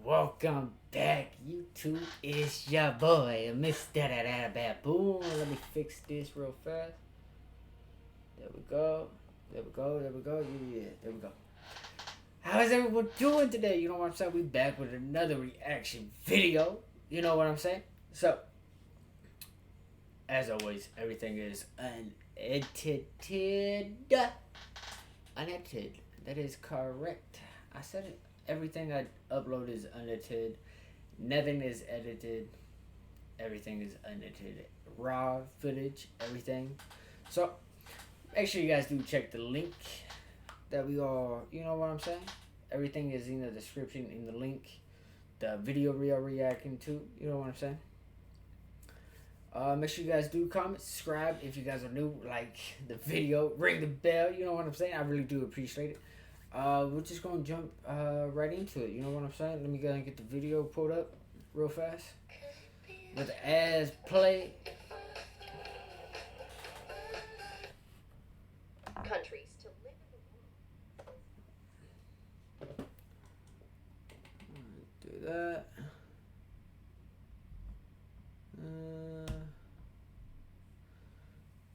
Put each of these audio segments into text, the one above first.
Welcome back, YouTube. It's your boy, MrBaboon. Let me fix this real fast. There we go. There we go. There we go. Yeah, there we go. How is everyone doing today? You know what I'm saying? We back with another reaction video. You know what I'm saying? So, as always, everything is unedited. Unedited. That is correct. I said it. Everything I upload is unedited. Nothing is edited. Everything is unedited. Raw footage, everything. So, make sure you guys do check the link that we all, you know what I'm saying? Everything is in the description, in the link. The video we are reacting to, you know what I'm saying? Make sure you guys do comment, subscribe if you guys are new, like the video, ring the bell, you know what I'm saying? I really do appreciate it. We're just gonna jump right into it, you know what I'm saying? Let me go and get the video pulled up real fast. With the ads play. Countries to live in the Do that.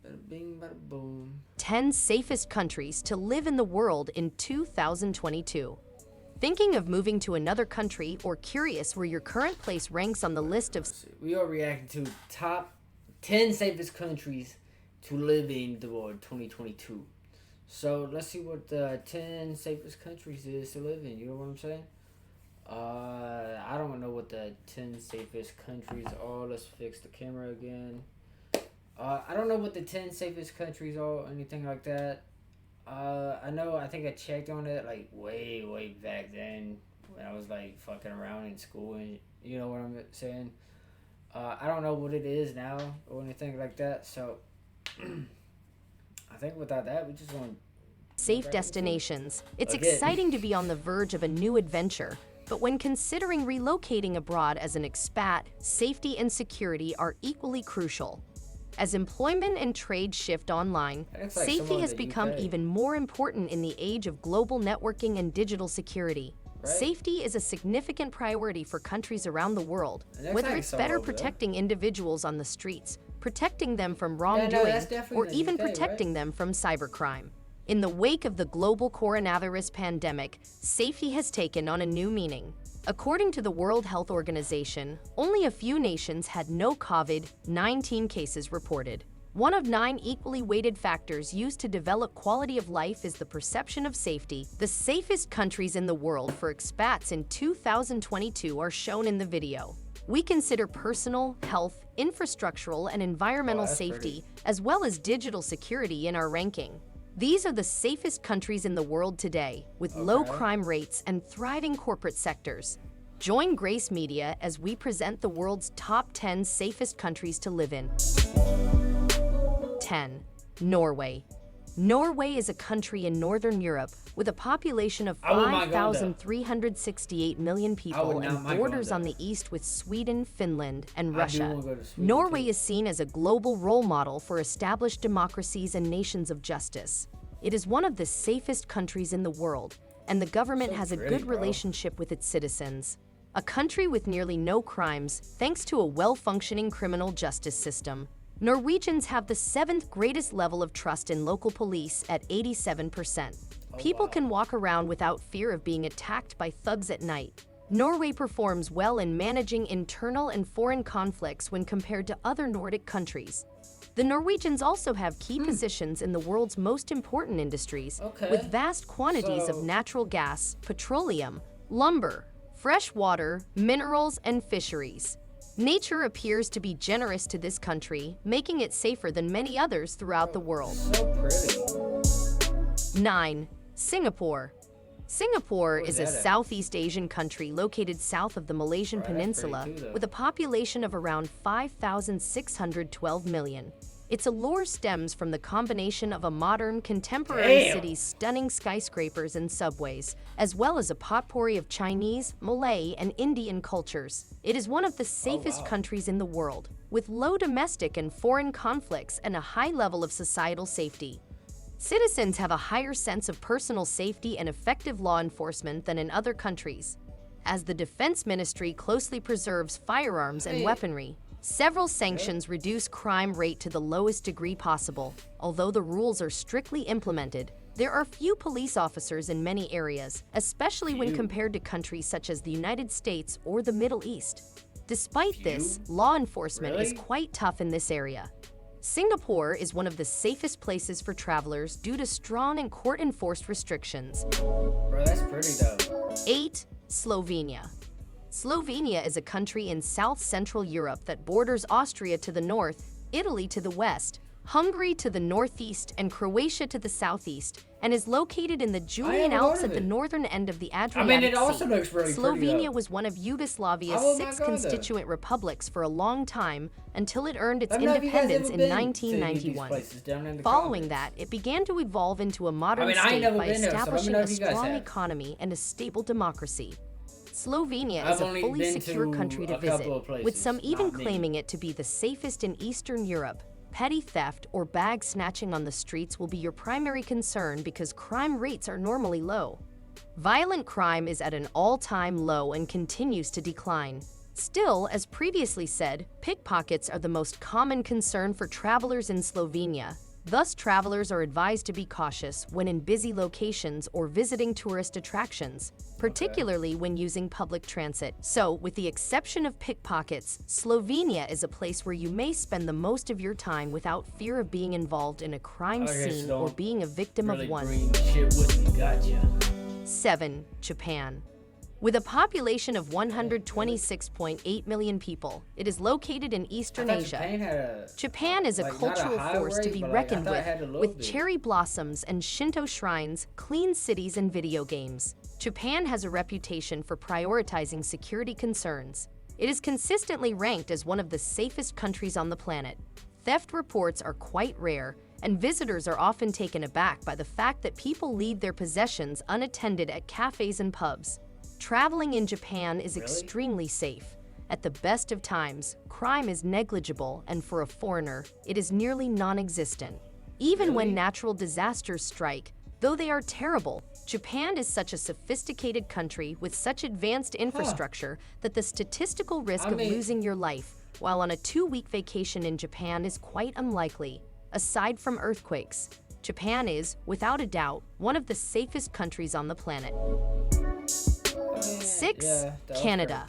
Bada bing, bada boom. 10 safest countries to live in the world in 2022. Thinking of moving to another country or curious where your current place ranks on the list of... We are reacting to top 10 safest countries to live in the world 2022. So let's see what the 10 safest countries is to live in. You know what I'm saying? I don't know what the 10 safest countries are. Let's fix the camera again. I don't know what the 10 safest countries are or anything like that. I think I checked on it like way back then when I was like fucking around in school, and you know what I'm saying. I don't know what it is now or anything like that. So I think without that, we just want safe destinations. It's exciting to be on the verge of a new adventure, but when considering relocating abroad as an expat, safety and security are equally crucial. As employment and trade shift online, safety has become even more important in the age of global networking and digital security. Right? Safety is a significant priority for countries around the world, whether it's better protecting individuals on the streets, protecting them from wrongdoing, or even protecting them from cybercrime. In the wake of the global coronavirus pandemic, safety has taken on a new meaning. According to the World Health Organization, only a few nations had no COVID-19 cases reported. One of 9 equally weighted factors used to develop quality of life is the perception of safety. The safest countries in the world for expats in 2022 are shown in the video. We consider personal, health, infrastructural, and environmental safety, as well as digital security in our ranking. These are the safest countries in the world today, with low crime rates and thriving corporate sectors. Join Grace Media as we present the world's top 10 safest countries to live in. 10. Norway. Norway is a country in Northern Europe with a population of 5,368 million people and borders on the east with Sweden, Finland, and Russia. Norway is seen as a global role model for established democracies and nations of justice. It is one of the safest countries in the world, and the government has a good relationship with its citizens. A country with nearly no crimes, thanks to a well-functioning criminal justice system. Norwegians have the 7th greatest level of trust in local police at 87%. People can walk around without fear of being attacked by thugs at night. Norway performs well in managing internal and foreign conflicts when compared to other Nordic countries. The Norwegians also have key positions in the world's most important industries, with vast quantities of natural gas, petroleum, lumber, fresh water, minerals, and fisheries. Nature appears to be generous to this country, making it safer than many others throughout the world. So pretty. 9. Singapore. Singapore is a Southeast Asian country located south of the Malaysian Peninsula with a population of around 5,612 million. Its allure stems from the combination of a modern, contemporary city's stunning skyscrapers and subways, as well as a potpourri of Chinese, Malay, and Indian cultures. It is one of the safest countries in the world, with low domestic and foreign conflicts and a high level of societal safety. Citizens have a higher sense of personal safety and effective law enforcement than in other countries. as the Defense Ministry closely preserves firearms and weaponry. Several sanctions reduce crime rate to the lowest degree possible. Although the rules are strictly implemented, there are few police officers in many areas, especially when compared to countries such as the United States or the Middle East. Despite this, law enforcement is quite tough in this area. Singapore is one of the safest places for travelers due to strong and court-enforced restrictions. Bro, that's pretty dope. 8. Slovenia. Slovenia is a country in south-central Europe that borders Austria to the north, Italy to the west, Hungary to the northeast, and Croatia to the southeast, and is located in the Julian Alps at the northern end of the Adriatic it also Sea. looks really Slovenia pretty, was one of Yugoslavia's 6 constituent republics for a long time until it earned its independence in 1991. Following that, it began to evolve into a modern state by establishing a strong economy and a stable democracy. Slovenia is a fully secure country to visit, with some even claiming it to be the safest in Eastern Europe. Petty theft or bag snatching on the streets will be your primary concern because crime rates are normally low. Violent crime is at an all-time low and continues to decline. Still, as previously said, pickpockets are the most common concern for travelers in Slovenia. Thus, travelers are advised to be cautious when in busy locations or visiting tourist attractions, particularly when using public transit. So, with the exception of pickpockets, Slovenia is a place where you may spend the most of your time without fear of being involved in a crime scene or being a victim of one. 7. Japan. With a population of 126.8 million people, it is located in Eastern Asia. Japan is a cultural force to be reckoned with cherry blossoms and Shinto shrines, clean cities, and video games. Japan has a reputation for prioritizing security concerns. It is consistently ranked as one of the safest countries on the planet. Theft reports are quite rare, and visitors are often taken aback by the fact that people leave their possessions unattended at cafes and pubs. Traveling in Japan is extremely safe. At the best of times, crime is negligible, and for a foreigner, it is nearly non-existent. Even when natural disasters strike, though they are terrible, Japan is such a sophisticated country with such advanced infrastructure that the statistical risk of losing your life while on a 2-week vacation in Japan is quite unlikely. Aside from earthquakes, Japan is, without a doubt, one of the safest countries on the planet. 6. Canada.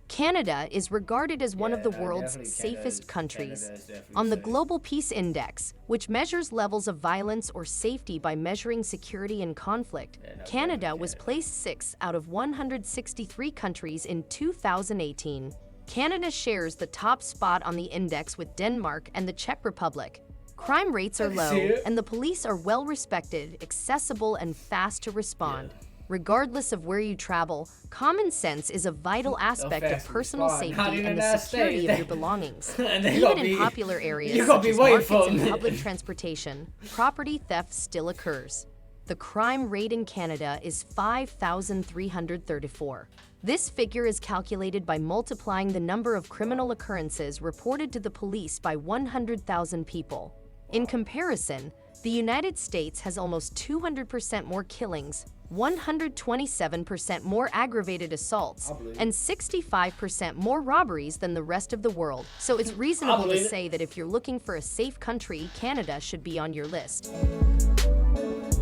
Canada is regarded as one of the world's safest countries. On the Global Peace Index, which measures levels of violence or safety by measuring security and conflict, Canada was placed 6th out of 163 countries in 2018. Canada shares the top spot on the index with Denmark and the Czech Republic. Crime rates are low, and the police are well respected, accessible, and fast to respond. Regardless of where you travel, common sense is a vital aspect of personal safety and the security of your belongings. Even in popular areas such as markets and public transportation, property theft still occurs. The crime rate in Canada is 5,334. This figure is calculated by multiplying the number of criminal occurrences reported to the police by 100,000 people. In comparison, the United States has almost 200% more killings, 127% more aggravated assaults, and 65% more robberies than the rest of the world. So it's reasonable to say that if you're looking for a safe country, Canada should be on your list.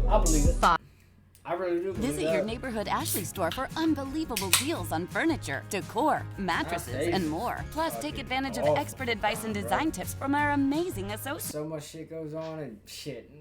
I believe it. 5. I really do believe Visit your neighborhood Ashley store for unbelievable deals on furniture, decor, mattresses, and more. Plus, take advantage of expert advice and design tips from our amazing associates. So much shit goes on and shit.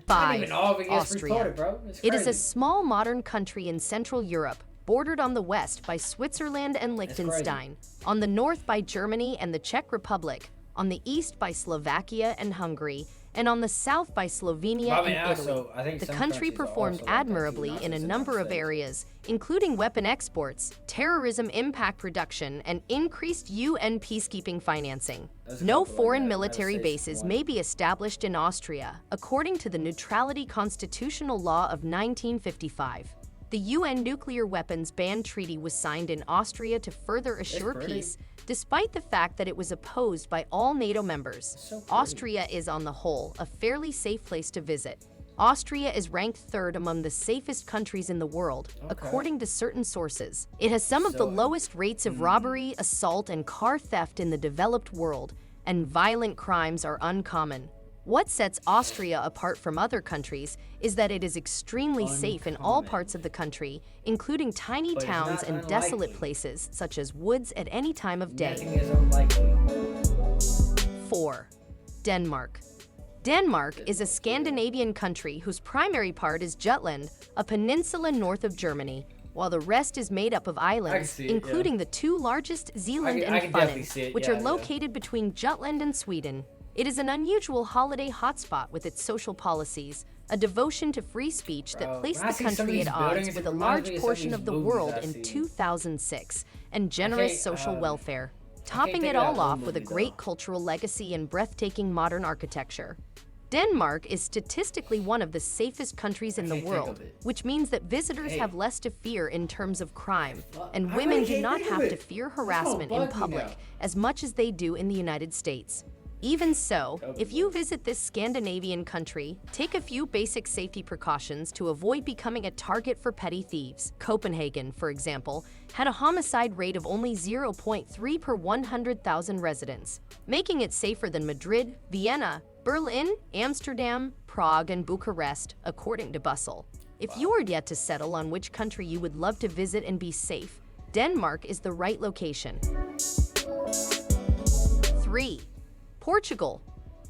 5. Austria. Recorded, bro. It is a small modern country in Central Europe, bordered on the west by Switzerland and Liechtenstein, on the north by Germany and the Czech Republic, on the east by Slovakia and Hungary, and on the south by Slovenia and Italy. The country performed admirably in a number of areas, including weapon exports, terrorism impact reduction, and increased UN peacekeeping financing. No foreign military bases may be established in Austria, according to the Neutrality Constitutional Law of 1955. The UN nuclear weapons ban treaty was signed in Austria to further assure peace, despite the fact that it was opposed by all NATO members. Austria is, on the whole, a fairly safe place to visit. Austria is ranked third among the safest countries in the world, according to certain sources. It has some of the lowest rates of robbery, assault, and car theft in the developed world, and violent crimes are uncommon. What sets Austria apart from other countries is that it is extremely safe in all parts of the country, including tiny towns and desolate places, such as woods at any time of day. 4. Denmark. Denmark is a Scandinavian country whose primary part is Jutland, a peninsula north of Germany, while the rest is made up of islands, including the two largest, Zealand and Funen, which are located between Jutland and Sweden. It is an unusual holiday hotspot with its social policies, a devotion to free speech that placed the country at odds with a large portion of the world in 2006, and generous social welfare, topping it all off with a great cultural legacy and breathtaking modern architecture. Denmark is statistically one of the safest countries in the world, which means that visitors have less to fear in terms of crime, and women do not have to fear harassment in public as much as they do in the United States. Even so, if you visit this Scandinavian country, take a few basic safety precautions to avoid becoming a target for petty thieves. Copenhagen, for example, had a homicide rate of only 0.3 per 100,000 residents, making it safer than Madrid, Vienna, Berlin, Amsterdam, Prague, and Bucharest, according to Bustle. If you are yet to settle on which country you would love to visit and be safe, Denmark is the right location. 3. Portugal.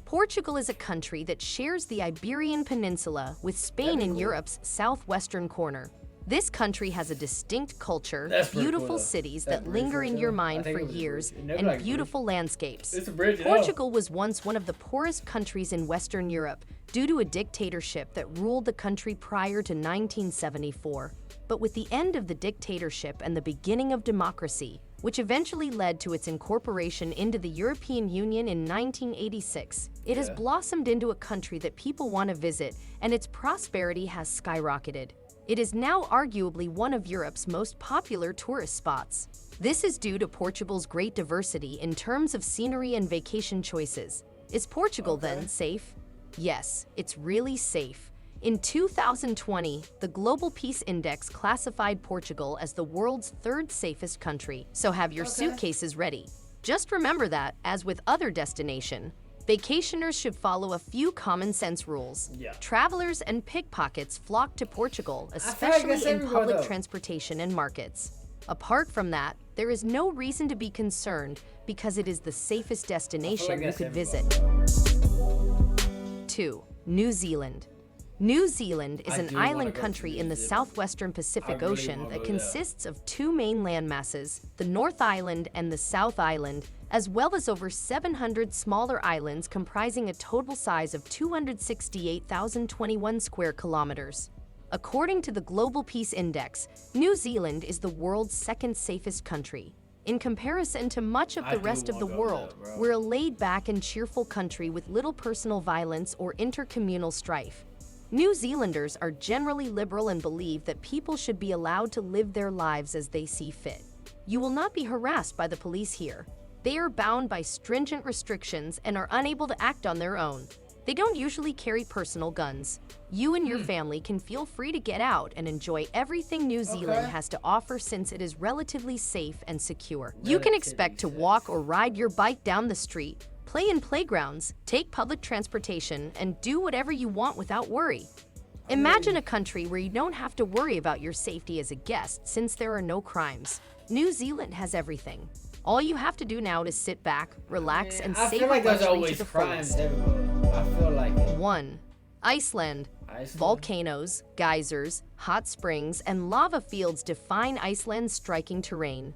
Portugal is a country that shares the Iberian Peninsula with Spain in Europe's southwestern corner. This country has a distinct culture, beautiful cities that linger in your mind for years, and beautiful landscapes. Portugal was once one of the poorest countries in Western Europe due to a dictatorship that ruled the country prior to 1974. But with the end of the dictatorship and the beginning of democracy, which eventually led to its incorporation into the European Union in 1986, it has blossomed into a country that people want to visit, and its prosperity has skyrocketed. It is now arguably one of Europe's most popular tourist spots. This is due to Portugal's great diversity in terms of scenery and vacation choices. Is Portugal then safe? Yes, it's really safe. In 2020, the Global Peace Index classified Portugal as the world's third safest country, so have your suitcases ready. Just remember that, as with other destinations, vacationers should follow a few common sense rules. Travelers and pickpockets flock to Portugal, especially in public transportation and markets. Apart from that, there is no reason to be concerned because it is the safest destination you could visit. 2. New Zealand. New Zealand is an island country in the southwestern Pacific Ocean that consists of two main landmasses, the North Island and the South Island, as well as over 700 smaller islands comprising a total size of 268,021 square kilometers. According to the Global Peace Index, New Zealand is the world's second safest country. In comparison to much of the rest of the world, we're a laid-back and cheerful country with little personal violence or intercommunal strife. New Zealanders are generally liberal and believe that people should be allowed to live their lives as they see fit. You will not be harassed by the police here. They are bound by stringent restrictions and are unable to act on their own. They don't usually carry personal guns. You and your family can feel free to get out and enjoy everything New Zealand has to offer since it is relatively safe and secure. You can expect to walk or ride your bike down the street, play in playgrounds, take public transportation, and do whatever you want without worry. Imagine a country where you don't have to worry about your safety as a guest since there are no crimes. New Zealand has everything. All you have to do now is sit back, relax, and savor luxury to the fullest. 1. Iceland. Volcanoes, geysers, hot springs, and lava fields define Iceland's striking terrain.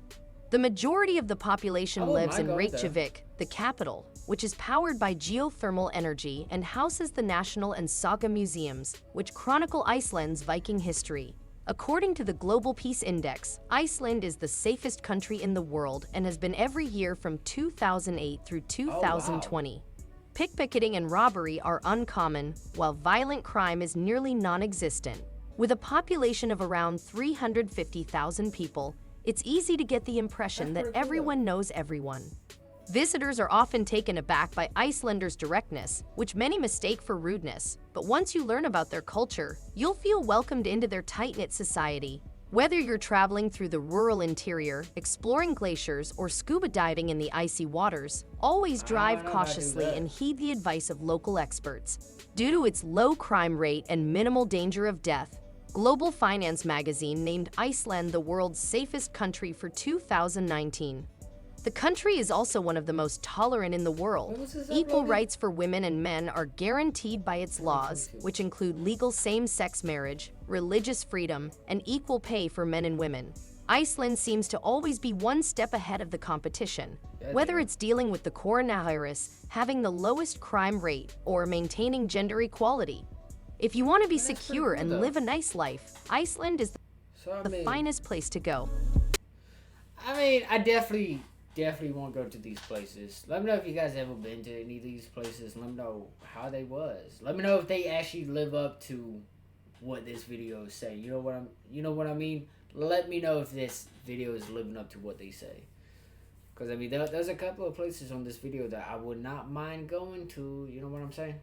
The majority of the population lives in Reykjavik, the capital, which is powered by geothermal energy and houses the National and Saga museums, which chronicle Iceland's Viking history. According to the Global Peace Index, Iceland is the safest country in the world and has been every year from 2008 through 2020. Pickpocketing and robbery are uncommon, while violent crime is nearly non-existent. With a population of around 350,000 people, it's easy to get the impression that everyone knows everyone. Visitors are often taken aback by Icelanders' directness, which many mistake for rudeness. But once you learn about their culture, you'll feel welcomed into their tight-knit society. Whether you're traveling through the rural interior, exploring glaciers, or scuba diving in the icy waters, always drive cautiously and heed the advice of local experts. Due to its low crime rate and minimal danger of death, Global Finance magazine named Iceland the world's safest country for 2019. The country is also one of the most tolerant in the world. Equal rights for women and men are guaranteed by its laws, which include legal same-sex marriage, religious freedom, and equal pay for men and women. Iceland seems to always be one step ahead of the competition, whether it's dealing with the coronavirus, having the lowest crime rate, or maintaining gender equality. If you want to be secure and live a nice life, Iceland is the finest place to go. I mean, I definitely want to go to these places. Let me know if you guys ever been to any of these places. Let me know how they was. Let me know if they actually live up to what this video is saying. You know what I mean? Let me know if this video is living up to what they say. Because I mean, there's a couple of places on this video that I would not mind going to. You know what I'm saying?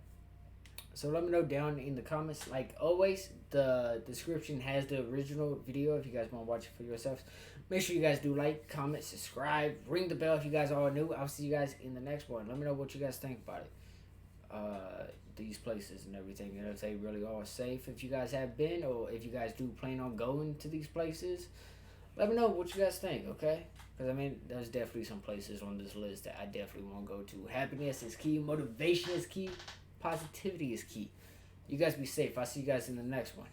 So let me know down in the comments. Like always, the description has the original video if you guys want to watch it for yourselves. Make sure you guys do like, comment, subscribe, ring the bell if you guys are new. I'll see you guys in the next one. Let me know what you guys think about it. These places and everything. You know, if they really are safe if you guys have been, or if you guys do plan on going to these places. Let me know what you guys think, okay? Because, I mean, there's definitely some places on this list that I definitely want to go to. Happiness is key. Motivation is key. Positivity is key. You guys be safe. I'll see you guys in the next one.